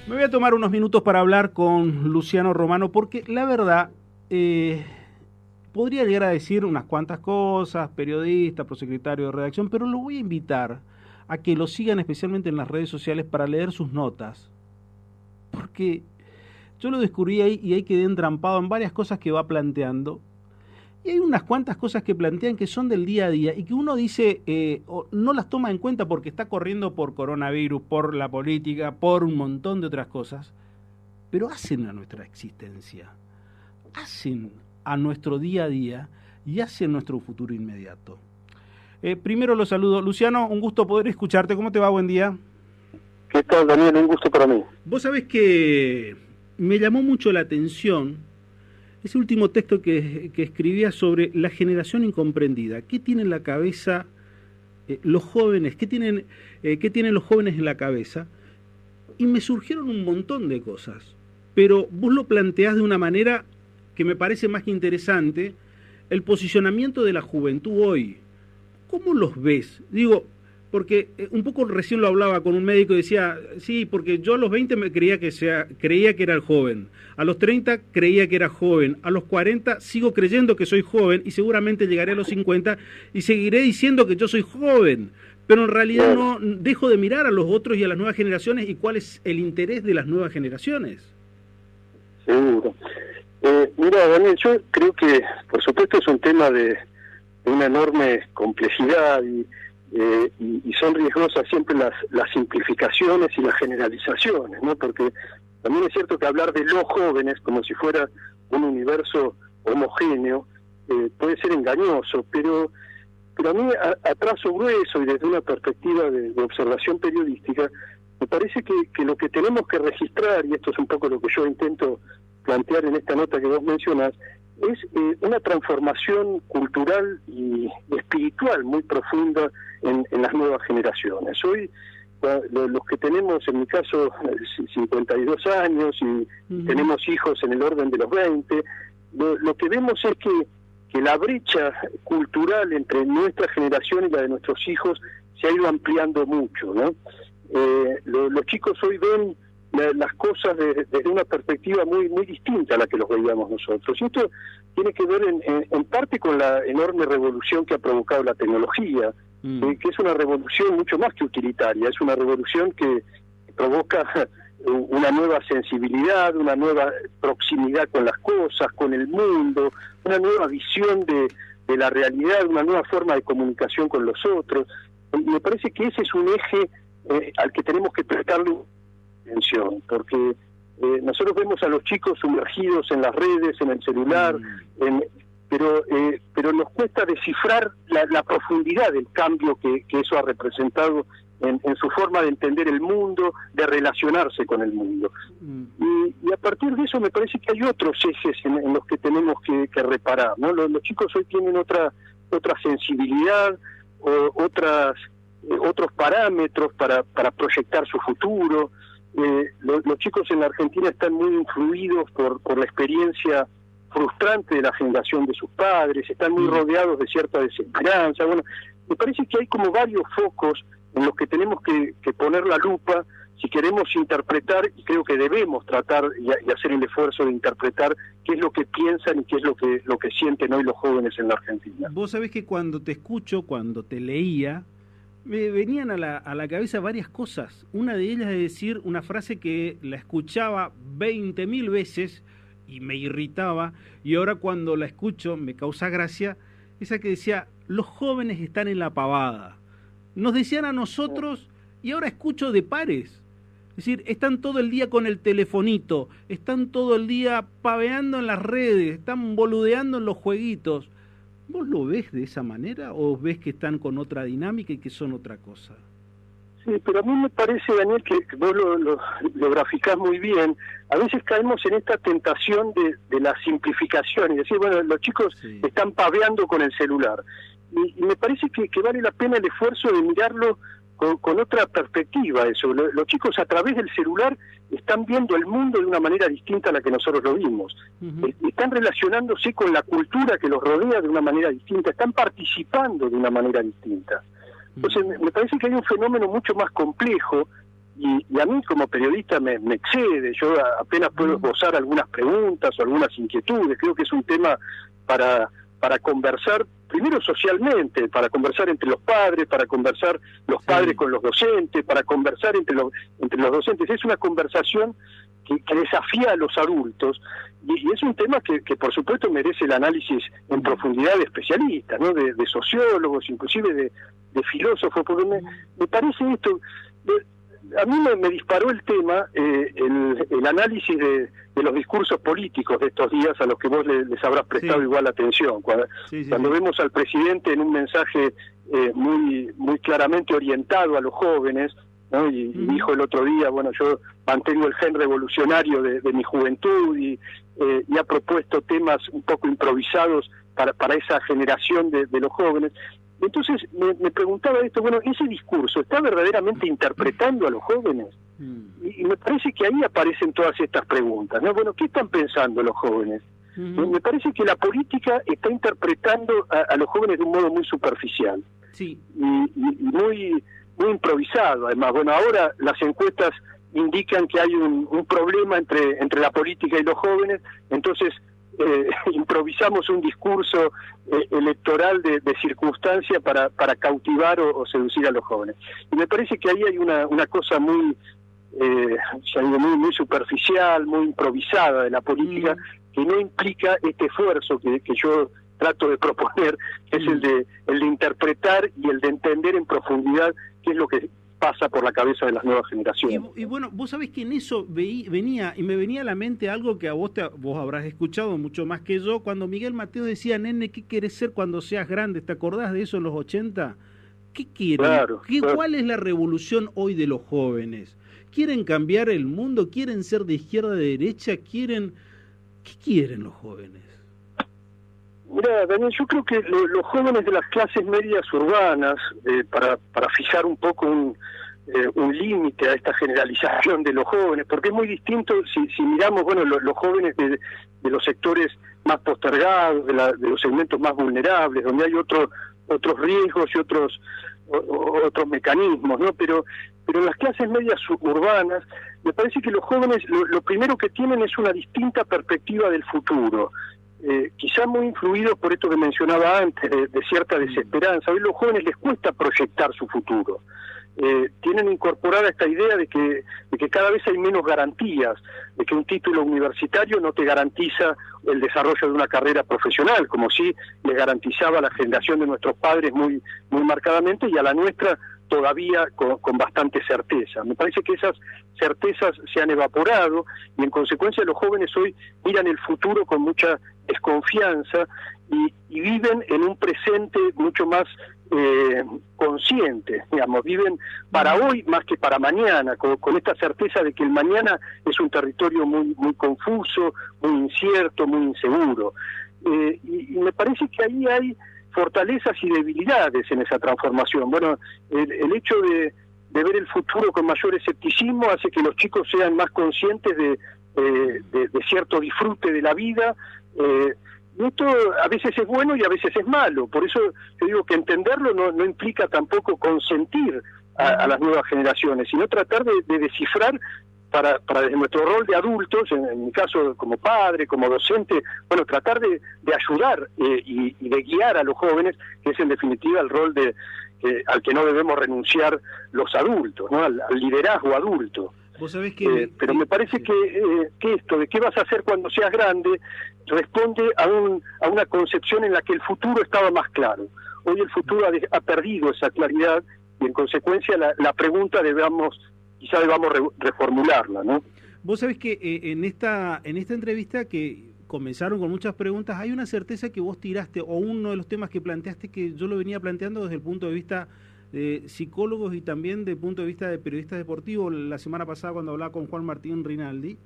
Me voy a tomar unos minutos para hablar con Luciano Romano porque la verdad podría llegar a decir unas cuantas cosas, periodista, prosecretario de redacción, pero lo voy a invitar a que lo sigan especialmente en las redes sociales para leer sus notas. Porque yo lo descubrí ahí y ahí quedé entrampado en varias cosas que va planteando. Y hay unas cuantas cosas que plantean que son del día a día y que uno dice, no las toma en cuenta porque está corriendo por coronavirus, por la política, por un montón de otras cosas, pero hacen a nuestra existencia, hacen a nuestro día a día y hacen nuestro futuro inmediato. Primero lo saludo. Luciano, un gusto poder escucharte. ¿Cómo te va? Buen día. ¿Qué tal, Daniel? Un gusto para mí. Vos sabés que me llamó mucho la atención ese último texto que escribía sobre la generación incomprendida. ¿Qué tienen en la cabeza los jóvenes? ¿Qué tienen los jóvenes en la cabeza? Y me surgieron un montón de cosas. Pero vos lo planteás de una manera que me parece más que interesante, el posicionamiento de la juventud hoy. ¿Cómo los ves? Digo, porque un poco recién lo hablaba con un médico y decía, sí, porque yo a los 20 me creía que era el joven, a los 30 creía que era joven, a los 40 sigo creyendo que soy joven y seguramente llegaré a los 50 y seguiré diciendo que yo soy joven, pero en realidad no dejo de mirar a los otros y a las nuevas generaciones y cuál es el interés de las nuevas generaciones. Seguro. Mira, Daniel, yo creo que, por supuesto, es un tema de una enorme complejidad y son riesgosas siempre las simplificaciones y las generalizaciones, ¿no? Porque también es cierto que hablar de los jóvenes como si fuera un universo homogéneo puede ser engañoso, pero a mí a trazo grueso y desde una perspectiva de observación periodística, me parece que lo que tenemos que registrar, y esto es un poco lo que yo intento plantear en esta nota que vos mencionás, es una transformación cultural y espiritual muy profunda en las nuevas generaciones. Hoy, los que tenemos, en mi caso, 52 años y tenemos hijos en el orden de los 20, lo que vemos es que la brecha cultural entre nuestra generación y la de nuestros hijos se ha ido ampliando mucho, ¿no? Los chicos hoy ven las cosas desde una perspectiva muy distinta a la que los veíamos nosotros. Y esto tiene que ver en parte con la enorme revolución que ha provocado la tecnología, que es una revolución mucho más que utilitaria, es una revolución que provoca una nueva sensibilidad, una nueva proximidad con las cosas, con el mundo, una nueva visión de la realidad, una nueva forma de comunicación con los otros. Y me parece que ese es un eje al que tenemos que prestarle atención, porque nosotros vemos a los chicos sumergidos en las redes, en el celular, pero nos cuesta descifrar la profundidad del cambio que eso ha representado en su forma de entender el mundo, de relacionarse con el mundo. Y a partir de eso me parece que hay otros ejes en los que tenemos que reparar, ¿no? Los chicos hoy tienen otra sensibilidad, otros parámetros para proyectar su futuro. Los chicos en la Argentina están muy influidos por la experiencia frustrante de la generación de sus padres, están muy rodeados de cierta desesperanza. Bueno, me parece que hay como varios focos en los que tenemos que poner la lupa si queremos interpretar, y creo que debemos tratar y hacer el esfuerzo de interpretar qué es lo que piensan y qué es lo que sienten hoy los jóvenes en la Argentina. Vos sabés que cuando te escucho, cuando te leía, me venían a la cabeza varias cosas. Una de ellas es decir una frase que la escuchaba 20.000 veces y me irritaba, y ahora cuando la escucho me causa gracia, esa que decía, los jóvenes están en la pavada. Nos decían a nosotros, y ahora escucho de pares. Es decir, están todo el día con el telefonito, están todo el día paveando en las redes, están boludeando en los jueguitos. ¿Vos lo ves de esa manera o ves que están con otra dinámica y que son otra cosa? Sí, pero a mí me parece, Daniel, que vos lo graficás muy bien. A veces caemos en esta tentación de la simplificación y decir, bueno, los chicos están paveando con el celular. Y me parece que vale la pena el esfuerzo de mirarlo con otra perspectiva eso. Los chicos a través del celular están viendo el mundo de una manera distinta a la que nosotros lo vimos. Están relacionándose con la cultura que los rodea de una manera distinta, están participando de una manera distinta. Entonces me parece que hay un fenómeno mucho más complejo y a mí como periodista me excede. Yo apenas puedo esbozar algunas preguntas o algunas inquietudes. Creo que es un tema para conversar, primero socialmente, para conversar entre los padres, para conversar los padres con los docentes, para conversar entre los docentes. Es una conversación que desafía a los adultos, y es un tema que por supuesto merece el análisis en profundidad de especialistas, ¿no? de sociólogos, inclusive de filósofos, porque me parece esto... A mí me disparó el tema, el análisis de los discursos políticos de estos días, a los que vos les habrás prestado igual atención. Cuando vemos al presidente en un mensaje muy claramente orientado a los jóvenes, ¿no? Y dijo el otro día, bueno, yo mantengo el gen revolucionario de mi juventud, y ha propuesto temas un poco improvisados para esa generación de los jóvenes. Entonces me preguntaba esto, bueno, ¿ese discurso está verdaderamente interpretando a los jóvenes? Y me parece que ahí aparecen todas estas preguntas, ¿no? Bueno, ¿qué están pensando los jóvenes? Me parece que la política está interpretando a los jóvenes de un modo muy superficial, y muy improvisado. Además, bueno, ahora las encuestas indican que hay un problema entre la política y los jóvenes, entonces improvisamos un discurso electoral de circunstancia para cautivar o seducir a los jóvenes. Y me parece que ahí hay una cosa muy superficial, muy improvisada de la política, que no implica este esfuerzo que yo trato de proponer, que es el de interpretar y el de entender en profundidad qué es lo que pasa por la cabeza de las nuevas generaciones. Y bueno, vos sabés que en eso venía a la mente algo que vos habrás escuchado mucho más que yo, cuando Miguel Mateo decía, nene, ¿qué querés ser cuando seas grande? ¿Te acordás de eso en los 80? ¿Qué quieren? Claro. ¿Cuál es la revolución hoy de los jóvenes? ¿Quieren cambiar el mundo? ¿Quieren ser de izquierda, de derecha? ¿Qué quieren los jóvenes? Mira, Daniel, yo creo que los jóvenes de las clases medias urbanas, para fijar un poco un límite a esta generalización de los jóvenes, porque es muy distinto si miramos, bueno, los jóvenes de los sectores más postergados, de los segmentos más vulnerables, donde hay otros riesgos y otros mecanismos, ¿no? Pero en las clases medias urbanas, me parece que los jóvenes lo primero que tienen es una distinta perspectiva del futuro. Quizá muy influido por esto que mencionaba antes, de cierta desesperanza. Hoy a los jóvenes les cuesta proyectar su futuro. Tienen incorporada esta idea de que cada vez hay menos garantías, de que un título universitario no te garantiza el desarrollo de una carrera profesional, como sí le garantizaba a la generación de nuestros padres muy marcadamente, y a la nuestra todavía con bastante certeza. Me parece que esas certezas se han evaporado, y en consecuencia los jóvenes hoy miran el futuro con mucha desconfianza y viven en un presente mucho más consciente, digamos, viven para hoy más que para mañana, con esta certeza de que el mañana es un territorio muy confuso, muy incierto, muy inseguro. Y me parece que ahí hay fortalezas y debilidades en esa transformación. Bueno, el hecho de ver el futuro con mayor escepticismo hace que los chicos sean más conscientes de cierto disfrute de la vida. Y esto a veces es bueno y a veces es malo. Por eso yo digo que entenderlo no implica tampoco consentir a las nuevas generaciones, sino tratar de descifrar para desde nuestro rol de adultos, en mi caso como padre, como docente, bueno, tratar de ayudar y de guiar a los jóvenes, que es en definitiva el rol al que no debemos renunciar los adultos, ¿no? Al liderazgo adulto. ¿Vos sabés que pero me parece que esto de qué vas a hacer cuando seas grande responde a una concepción en la que el futuro estaba más claro. Hoy el futuro ha perdido esa claridad, y en consecuencia la pregunta quizá debamos reformularla, ¿no? Vos sabés que en esta entrevista, que comenzaron con muchas preguntas, hay una certeza que vos tiraste, o uno de los temas que planteaste, que yo lo venía planteando desde el punto de vista de psicólogos y también desde el punto de vista de periodistas deportivos, la semana pasada cuando hablaba con Juan Martín Rinaldi,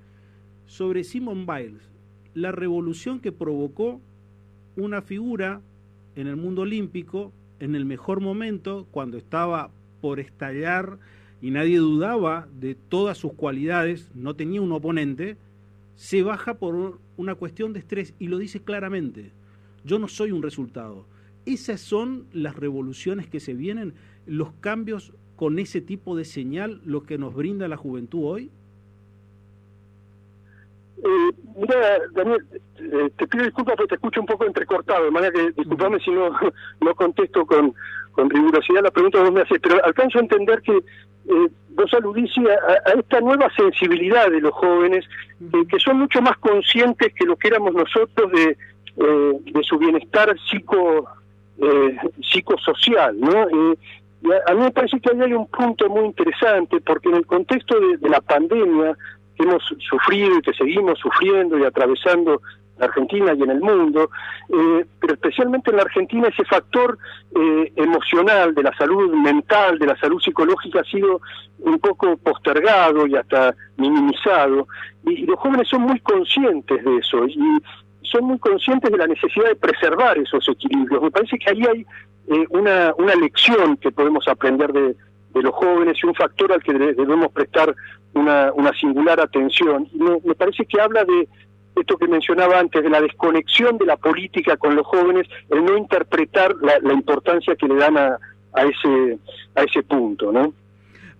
sobre Simone Biles, la revolución que provocó una figura en el mundo olímpico en el mejor momento, cuando estaba por estallar y nadie dudaba de todas sus cualidades, no tenía un oponente, se baja por una cuestión de estrés y lo dice claramente: yo no soy un resultado. Esas son las revoluciones que se vienen, los cambios con ese tipo de señal lo que nos brinda la juventud hoy? Mira, Daniel, te pido disculpas porque te escucho un poco entrecortado, de manera que disculpame si no contesto con rigurosidad la pregunta que vos me haces, pero alcanzo a entender que vos aludís a esta nueva sensibilidad de los jóvenes, que son mucho más conscientes que lo que éramos nosotros de su bienestar psicosocial, ¿no? Y a mí me parece que ahí hay un punto muy interesante, porque en el contexto de la pandemia que hemos sufrido y que seguimos sufriendo y atravesando en Argentina y en el mundo, pero especialmente en la Argentina ese factor emocional, de la salud mental, de la salud psicológica ha sido un poco postergado y hasta minimizado, y los jóvenes son muy conscientes de eso, y son muy conscientes de la necesidad de preservar esos equilibrios. Me parece que ahí hay una lección que podemos aprender de los jóvenes y un factor al que debemos prestar una singular atención. Y me parece que habla de esto que mencionaba antes, de la desconexión de la política con los jóvenes, el no interpretar la importancia que le dan a ese punto, ¿no?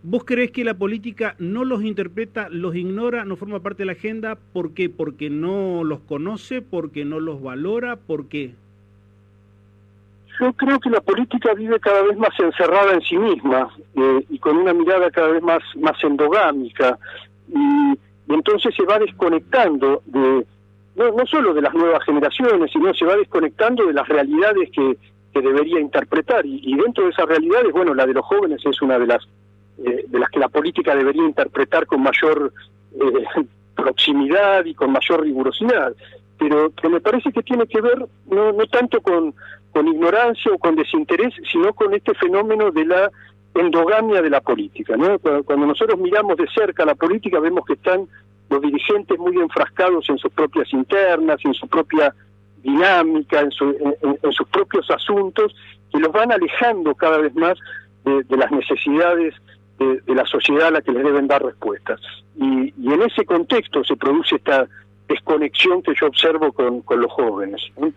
¿Vos creés que la política no los interpreta, los ignora, no forma parte de la agenda? ¿Por qué? ¿Porque no los conoce? ¿Porque no los valora? ¿Por qué? Yo creo que la política vive cada vez más encerrada en sí misma y con una mirada cada vez más endogámica, y entonces se va desconectando no solo de las nuevas generaciones, sino se va desconectando de las realidades que debería interpretar, y dentro de esas realidades, bueno, la de los jóvenes es una de las que la política debería interpretar con mayor proximidad y con mayor rigurosidad, pero me parece que tiene que ver no tanto con ignorancia o con desinterés, sino con este fenómeno de la endogamia de la política, ¿no? Cuando nosotros miramos de cerca la política, vemos que están los dirigentes muy enfrascados en sus propias internas, en su propia dinámica, en sus propios asuntos, que los van alejando cada vez más de las necesidades de la sociedad a la que les deben dar respuestas. Y en ese contexto se produce esta desconexión que yo observo con los jóvenes, ¿no?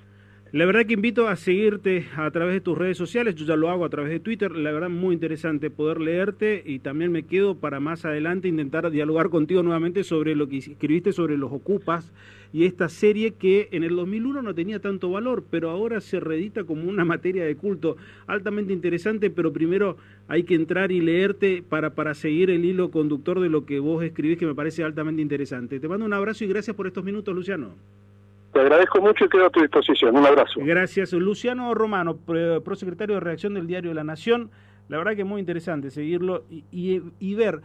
La verdad que invito a seguirte a través de tus redes sociales, yo ya lo hago a través de Twitter, la verdad muy interesante poder leerte, y también me quedo para más adelante intentar dialogar contigo nuevamente sobre lo que escribiste sobre los Ocupas y esta serie que en el 2001 no tenía tanto valor, pero ahora se reedita como una materia de culto altamente interesante, pero primero hay que entrar y leerte para seguir el hilo conductor de lo que vos escribís, que me parece altamente interesante. Te mando un abrazo y gracias por estos minutos, Luciano. Te agradezco mucho y quedo a tu disposición. Un abrazo. Gracias. Luciano Romano, prosecretario de redacción del Diario de la Nación. La verdad que es muy interesante seguirlo y ver